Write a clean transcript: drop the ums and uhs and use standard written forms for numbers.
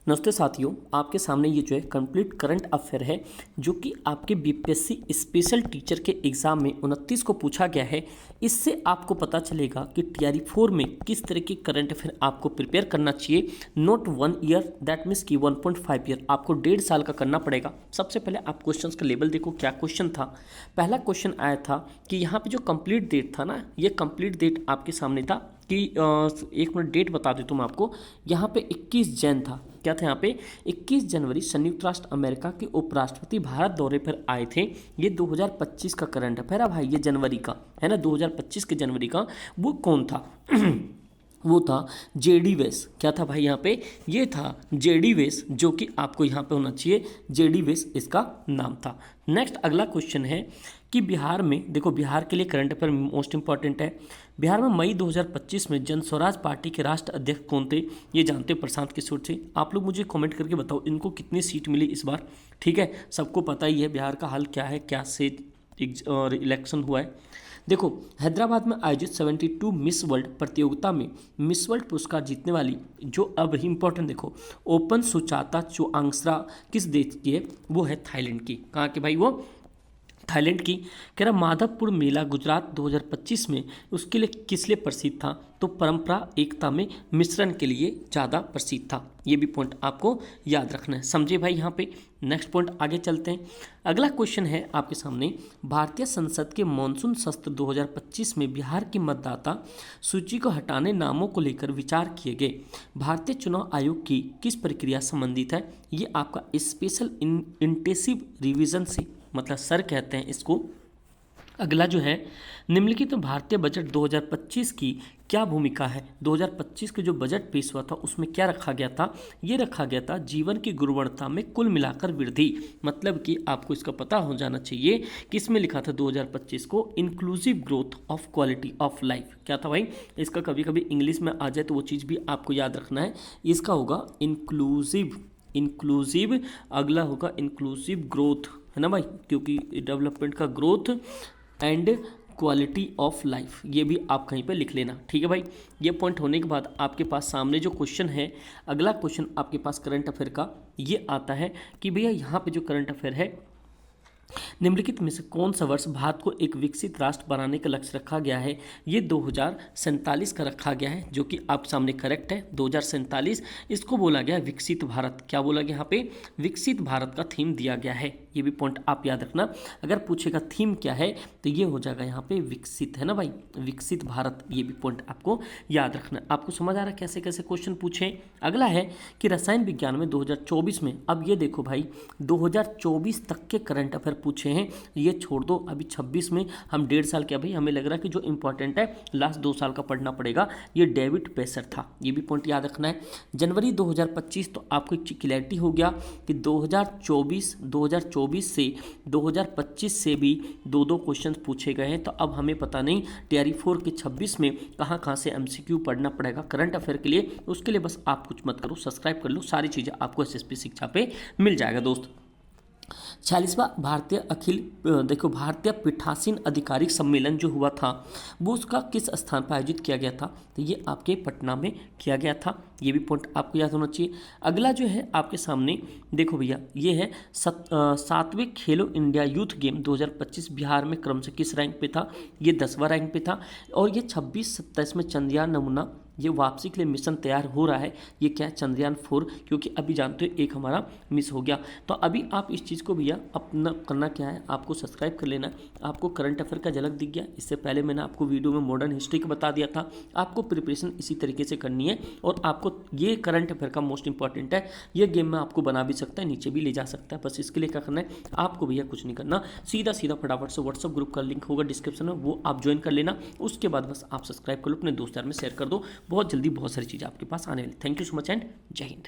नमस्ते साथियों, आपके सामने ये जो है कंप्लीट करंट अफेयर है जो कि आपके बीपीएससी स्पेशल टीचर के एग्ज़ाम में 29 को पूछा गया है। इससे आपको पता चलेगा कि टीआरई 4 में किस तरह की करंट अफेयर आपको प्रिपेयर करना चाहिए। नॉट 1 ईयर, दैट मीन्स कि 1.5 ईयर, आपको 1.5 साल का करना पड़ेगा। सबसे पहले आप क्वेश्चंस का लेवल देखो, क्या क्वेश्चन था। पहला क्वेश्चन आया था कि यहाँ पे जो कंप्लीट डेट था ना, ये कंप्लीट डेट आपके सामने था कि एक मिनट डेट बता देता हूँ आपको। यहाँ पे 21 जैन था। क्या था यहाँ पे? 21 जनवरी संयुक्त राष्ट्र अमेरिका के उपराष्ट्रपति भारत दौरे पर आए थे। ये 2025 का करंट अफेयर है भाई, ये जनवरी का है ना, 2025 के जनवरी का। वो कौन था? वो था जेडी वेस। क्या था भाई यहाँ पे? ये था जेडी वेस, जो कि आपको यहाँ पे होना चाहिए जेडी वेस, इसका नाम था। नेक्स्ट अगला क्वेश्चन है कि बिहार में, देखो बिहार के लिए करंट अफेयर मोस्ट इंपॉर्टेंट है। बिहार में मई 2025 में जन स्वराज पार्टी के राष्ट्र अध्यक्ष कौन थे? ये जानते हो, प्रशांत किशोर थे। आप लोग मुझे कमेंट करके बताओ इनको कितनी सीट मिली इस बार। ठीक है, सबको पता ही है बिहार का हाल क्या है, क्या से इलेक्शन हुआ है। देखो, हैदराबाद में आयोजित 72 मिस वर्ल्ड प्रतियोगिता में मिस वर्ल्ड पुरस्कार जीतने वाली जो अब इंपॉर्टेंट, देखो, ओपन सुचाता चुआंगस्रा किस देश की है? वो है थाईलैंड की। कहाँ के भाई? वो थाईलैंड की। कह रहा माधवपुर मेला गुजरात 2025 में उसके लिए किस लिए प्रसिद्ध था? तो परंपरा एकता में मिश्रण के लिए ज़्यादा प्रसिद्ध था। ये भी पॉइंट आपको याद रखना है, समझे भाई यहाँ पे। नेक्स्ट पॉइंट आगे चलते हैं। अगला क्वेश्चन है आपके सामने, भारतीय संसद के मानसून सत्र 2025 में बिहार की मतदाता सूची को हटाने नामों को लेकर विचार किए गए। भारतीय चुनाव आयोग की किस प्रक्रिया संबंधित है? ये आपका स्पेशल इंटेंसिव रिवीजन से, मतलब सर कहते हैं इसको। अगला जो है, निम्नलिखित तो भारतीय बजट 2025 की क्या भूमिका है? 2025 के जो बजट पेश हुआ था उसमें क्या रखा गया था? ये रखा गया था जीवन की गुणवत्ता में कुल मिलाकर वृद्धि। मतलब कि आपको इसका पता हो जाना चाहिए कि इसमें लिखा था 2025 को inclusive growth of quality of life. क्या था भाई? इसका कभी कभी इंग्लिश में आ जाए तो वो चीज़ भी आपको याद रखना है। इसका होगा इंक्लूसिव, अगला होगा इंक्लूसिव ग्रोथ, है ना भाई, क्योंकि डेवलपमेंट का growth and quality of life, ये भी आप कहीं पे लिख लेना। ठीक है भाई, ये पॉइंट होने के बाद आपके पास सामने जो क्वेश्चन है, अगला क्वेश्चन आपके पास करंट अफेयर का ये आता है कि भैया यहाँ पे जो करंट अफेयर है, निम्नलिखित में से कौन सा वर्ष भारत को एक विकसित राष्ट्र बनाने का लक्ष्य रखा गया है? ये 2047 का रखा गया है, जो कि आप सामने करेक्ट है, 2047। इसको बोला गया विकसित भारत। क्या बोला गया यहाँ पे? विकसित भारत का थीम दिया गया है। ये भी पॉइंट आप याद रखना। अगर पूछेगा थीम क्या है तो ये हो जाएगा यहाँ पे विकसित, है ना भाई, विकसित भारत। ये भी पॉइंट आपको याद रखना। आपको समझ आ रहा है कैसे कैसे क्वेश्चन पूछे? अगला है कि रसायन विज्ञान में 2024 में, अब ये देखो भाई 2024 तक के करंट अफेयर पूछे हैं, ये छोड़ दो। अभी 26 में हम 1.5 साल के, भाई हमें लग रहा है कि जो इंपॉर्टेंट है लास्ट 2 साल का पढ़ना पड़ेगा। ये डेविड पेसर था, ये भी पॉइंट याद रखना है। जनवरी 2025, तो आपको एक क्लैरिटी हो गया कि 2024 से 2025 से भी 2 क्वेश्चन पूछे गए हैं। तो अब हमें पता नहीं टीआरई 4 के 26 में कहाँ कहाँ से एमसीक्यू पढ़ना पड़ेगा करंट अफेयर के लिए। उसके लिए बस आप कुछ मत करो, सब्सक्राइब कर लो, सारी चीज़ें आपको एसएसपी शिक्षा पे मिल जाएगा दोस्त। 46वां भारतीय पीठासीन आधिकारिक सम्मेलन जो हुआ था वो उसका किस स्थान पर आयोजित किया गया था? तो ये आपके पटना में किया गया था। ये भी पॉइंट आपको याद होना चाहिए। अगला जो है आपके सामने देखो भैया, ये है 7वें खेलो इंडिया यूथ गेम 2025 बिहार में क्रम से किस रैंक पे था? ये 10वां रैंक पे था। और ये 26-27 में चंद्रयान नमूना, ये वापसी के लिए मिशन तैयार हो रहा है। ये क्या है? चंद्रयान 4, क्योंकि अभी जानते हो एक हमारा मिस हो गया। तो अभी आप इस चीज़ को भैया अपना करना क्या है, आपको सब्सक्राइब कर लेना। आपको करंट अफेयर का झलक दिख गया। इससे पहले मैंने आपको वीडियो में मॉडर्न हिस्ट्री का बता दिया था। आपको प्रिपरेशन इसी तरीके से करनी है। और आपको ये करंट अफेयर का मोस्ट इंपॉर्टेंट है, ये गेम में आपको बना भी सकता है, नीचे भी ले जा सकता है। बस इसके लिए क्या करना है, आपको भैया कुछ नहीं करना, सीधा फटाफट से व्हाट्सअप ग्रुप का लिंक होगा डिस्क्रिप्शन में, वो आप ज्वाइन कर लेना। उसके बाद बस आप सब्सक्राइब कर लो, अपने दोस्त यार में शेयर कर दो। बहुत जल्दी बहुत सारी चीज़ें आपके पास आने वाली। Thank you so much and जय हिंद।